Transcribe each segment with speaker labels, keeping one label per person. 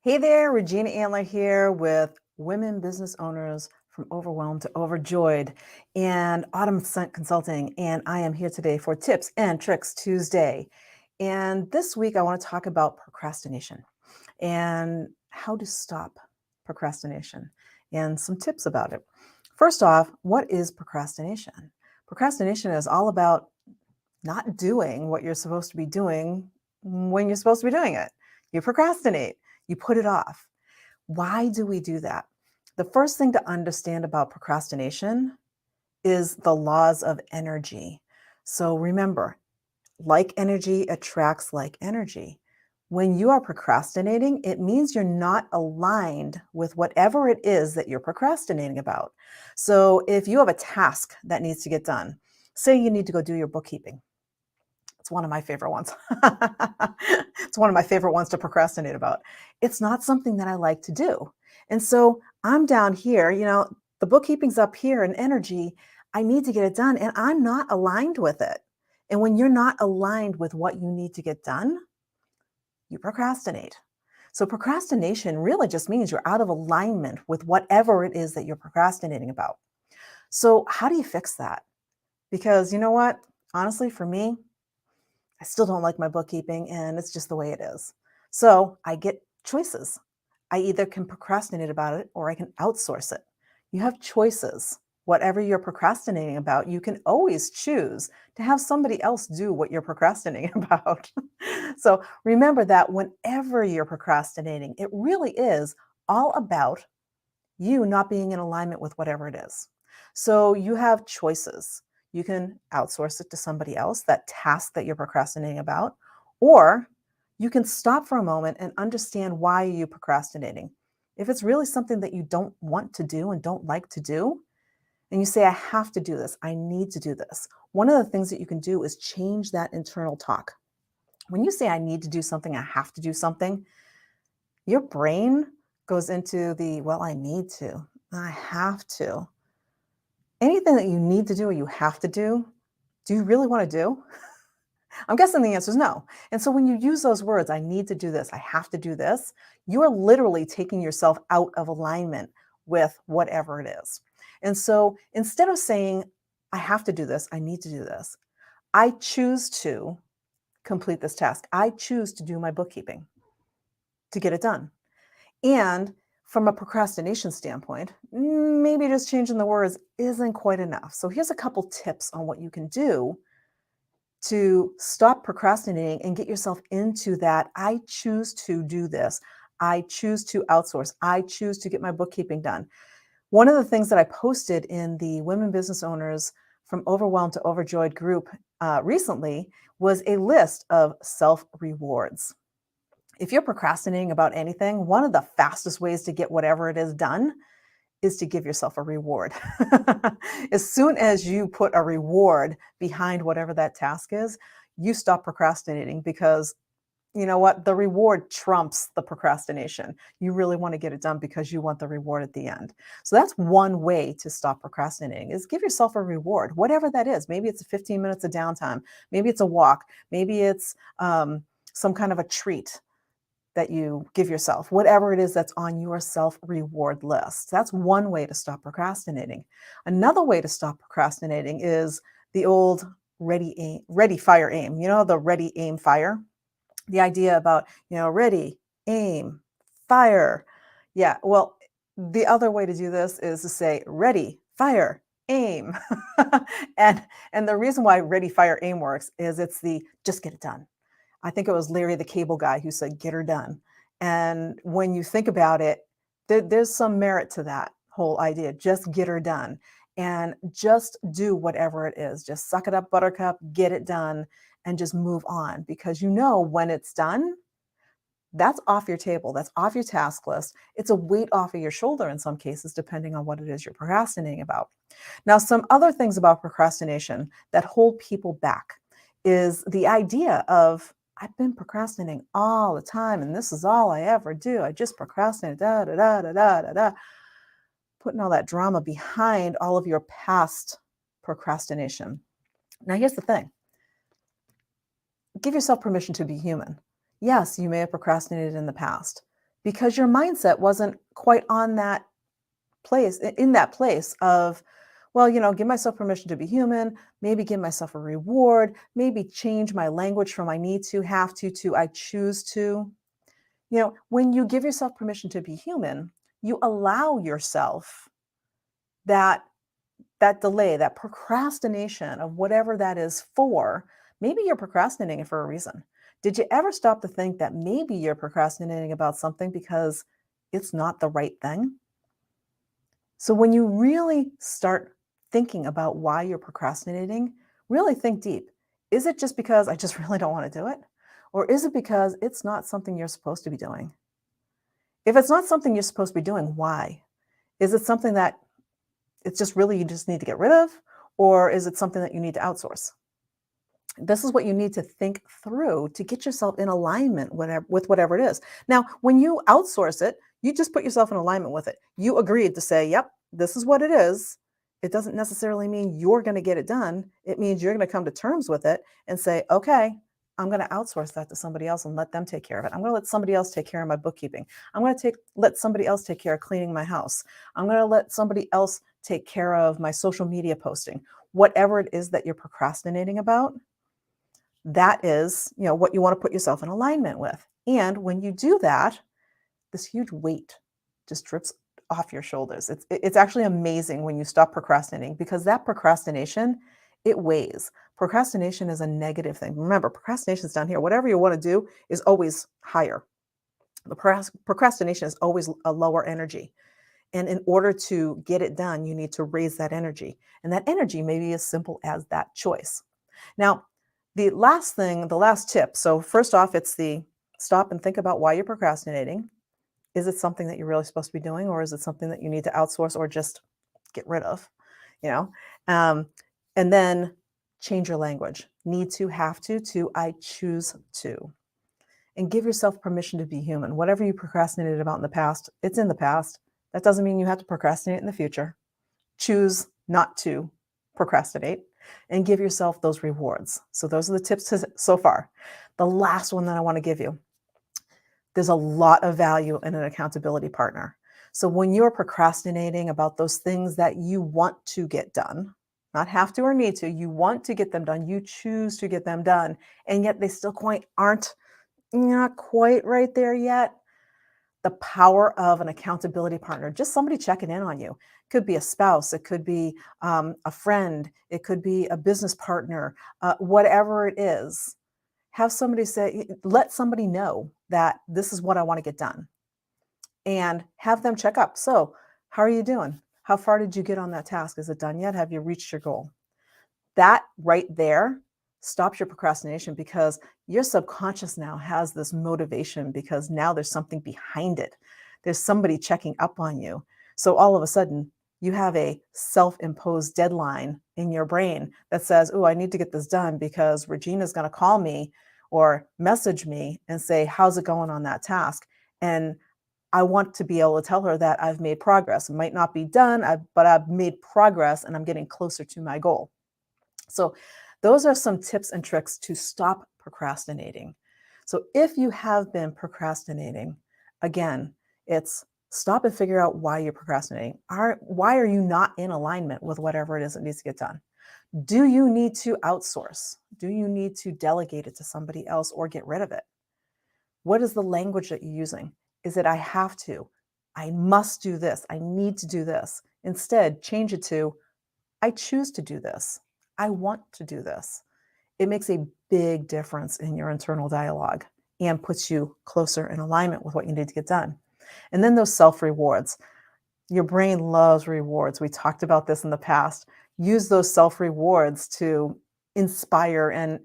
Speaker 1: Hey there, Regina Antler here with Women Business Owners from Overwhelmed to Overjoyed and Autumn Scent Consulting. And I am here today for Tips and Tricks Tuesday. And this week I want to talk about procrastination and how to stop procrastination and some tips about it. First off, what is procrastination? Procrastination is all about not doing what you're supposed to be doing when you're supposed to be doing it. You procrastinate, you put it off. Why do we do that? The first thing to understand about procrastination is the laws of energy. So remember, like energy attracts like energy. When you are procrastinating, it means you're not aligned with whatever it is that you're procrastinating about. So if you have a task that needs to get done, say you need to go do your bookkeeping. It's one of my favorite ones. It's one of my favorite ones to procrastinate about. It's not something that I like to do. And so I'm down here, the bookkeeping's up here in energy. I need to get it done and I'm not aligned with it. And when you're not aligned with what you need to get done, you procrastinate. So procrastination really just means you're out of alignment with whatever it is that you're procrastinating about. So how do you fix that? Because you know what? Honestly, for me, I still don't like my bookkeeping and it's just the way it is. So I get choices. I either can procrastinate about it or I can outsource it. You have choices. Whatever you're procrastinating about, you can always choose to have somebody else do what you're procrastinating about. So remember that whenever you're procrastinating, it really is all about you not being in alignment with whatever it is. So you have choices. You can outsource it to somebody else, that task that you're procrastinating about, or you can stop for a moment and understand why you're procrastinating. If it's really something that you don't want to do and don't like to do, and you say, I have to do this, I need to do this. One of the things that you can do is change that internal talk. When you say, I need to do something, I have to do something, your brain goes into the, well, I need to, I have to. Anything that you need to do or you have to do you really want to do? I'm guessing the answer is no. And so when you use those words, I need to do this, I have to do this, you are literally taking yourself out of alignment with whatever it is. And so instead of saying, I have to do this, I need to do this, I choose to complete this task. I choose to do my bookkeeping to get it done. And from a procrastination standpoint, maybe just changing the words isn't quite enough. So here's a couple tips on what you can do to stop procrastinating and get yourself into that. I choose to do this. I choose to outsource. I choose to get my bookkeeping done. One of the things that I posted in the Women Business Owners from Overwhelmed to Overjoyed group recently was a list of self-rewards. If you're procrastinating about anything, one of the fastest ways to get whatever it is done is to give yourself a reward. As soon as you put a reward behind whatever that task is, you stop procrastinating because you know what? The reward trumps the procrastination. You really want to get it done because you want the reward at the end. So that's one way to stop procrastinating is give yourself a reward, whatever that is. Maybe it's 15 minutes of downtime. Maybe it's a walk. Maybe it's some kind of a treat that you give yourself, whatever it is that's on your self-reward list. That's one way to stop procrastinating. Another way to stop procrastinating is the old ready, fire, aim. You know, the ready, aim, fire. The idea about, ready, aim, fire. Yeah, well, the other way to do this is to say ready, fire, aim. and the reason why ready, fire, aim works is it's the just get it done. I think it was Larry the Cable Guy who said, get her done. And when you think about it, there's some merit to that whole idea. Just get her done and just do whatever it is. Just suck it up, buttercup, get it done and just move on because when it's done, that's off your table. That's off your task list. It's a weight off of your shoulder in some cases, depending on what it is you're procrastinating about. Now, some other things about procrastination that hold people back is the idea of, I've been procrastinating all the time and this is all I ever do. I just procrastinate, da, da, da, da, da, da, da. Putting all that drama behind all of your past procrastination. Now, here's the thing. Give yourself permission to be human. Yes, you may have procrastinated in the past. because your mindset wasn't quite on that place, in that place of, well, give myself permission to be human, maybe give myself a reward, maybe change my language from I need to I choose to. When you give yourself permission to be human, you allow yourself that delay, that procrastination of whatever that is for. Maybe you're procrastinating for a reason. Did you ever stop to think that maybe you're procrastinating about something because it's not the right thing? So when you really start thinking about why you're procrastinating, really think deep. Is it just because I just really don't want to do it? Or is it because it's not something you're supposed to be doing? If it's not something you're supposed to be doing, why? Is it something that it's just really you just need to get rid of? Or is it something that you need to outsource? This is what you need to think through to get yourself in alignment with whatever it is. Now, when you outsource it, you just put yourself in alignment with it. You agreed to say, yep, this is what it is. It doesn't necessarily mean you're going to get it done. It means you're going to come to terms with it and say, okay, I'm going to outsource that to somebody else and let them take care of it. I'm going to let somebody else take care of my bookkeeping. I'm going to let somebody else take care of cleaning my house. I'm going to let somebody else take care of my social media posting. Whatever it is that you're procrastinating about, that is, what you want to put yourself in alignment with. And when you do that, this huge weight just drips off your shoulders. It's actually amazing when you stop procrastinating, because that procrastination, it weighs. Procrastination is a negative thing. Remember, procrastination is down here. Whatever you want to do is always higher. The procrastination is always a lower energy. And in order to get it done, you need to raise that energy. And that energy may be as simple as that choice. Now, the last tip. So first off, it's the stop and think about why you're procrastinating. Is it something that you're really supposed to be doing, or is it something that you need to outsource or just get rid of? You know, um, and then change your language. Need to, have to I choose to, and give yourself permission to be human. Whatever you procrastinated about in the past, it's in the past. That doesn't mean you have to procrastinate in the future. Choose not to procrastinate and give yourself those rewards. So those are the tips so far. The last one that I want to give you, there's a lot of value in an accountability partner. So when you're procrastinating about those things that you want to get done, not have to or need to, you want to get them done, you choose to get them done, and yet they still aren't not quite right there yet. The power of an accountability partner, just somebody checking in on you. It could be a spouse, it could be a friend, it could be a business partner, whatever it is. Have somebody let somebody know that this is what I want to get done, and have them check up. So, how are you doing? How far did you get on that task? Is it done yet? Have you reached your goal? That right there stops your procrastination, because your subconscious now has this motivation, because now there's something behind it. There's somebody checking up on you. So all of a sudden, you have a self-imposed deadline in your brain that says, oh, I need to get this done because Regina's going to call me or message me and say, how's it going on that task? And I want to be able to tell her that I've made progress. It might not be done, but I've made progress and I'm getting closer to my goal. So those are some tips and tricks to stop procrastinating. So if you have been procrastinating, again, it's stop and figure out why you're procrastinating. Why are you not in alignment with whatever it is that needs to get done? Do you need to outsource? Do you need to delegate it to somebody else or get rid of it? What is the language that you're using? Is it I have to? I must do this. I need to do this. Instead, change it to I choose to do this. I want to do this. It makes a big difference in your internal dialogue and puts you closer in alignment with what you need to get done. And then those self rewards. Your brain loves rewards. We talked about this in the past. Use those self rewards to inspire and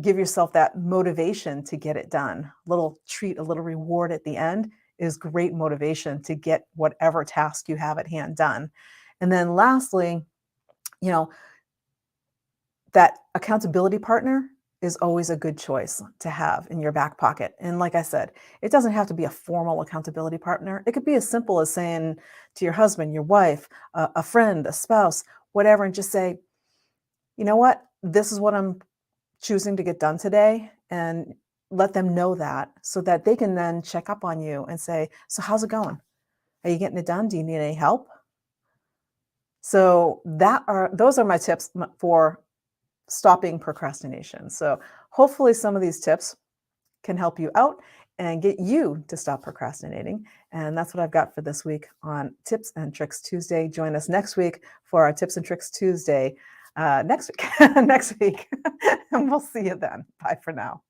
Speaker 1: give yourself that motivation to get it done. A little treat, a little reward at the end is great motivation to get whatever task you have at hand done. And then lastly, you know, that accountability partner is always a good choice to have in your back pocket. And like I said, it doesn't have to be a formal accountability partner. It could be as simple as saying to your husband, your wife, a friend, a spouse, whatever, and just say, you know what, this is what I'm choosing to get done today. And let them know that so that they can then check up on you and say, so how's it going? Are you getting it done? Do you need any help? So those are my tips for stopping procrastination. So hopefully some of these tips can help you out and get you to stop procrastinating. And that's what I've got for this week on Tips and Tricks Tuesday. Join us next week for our Tips and Tricks Tuesday next week, and we'll see you then. Bye for now.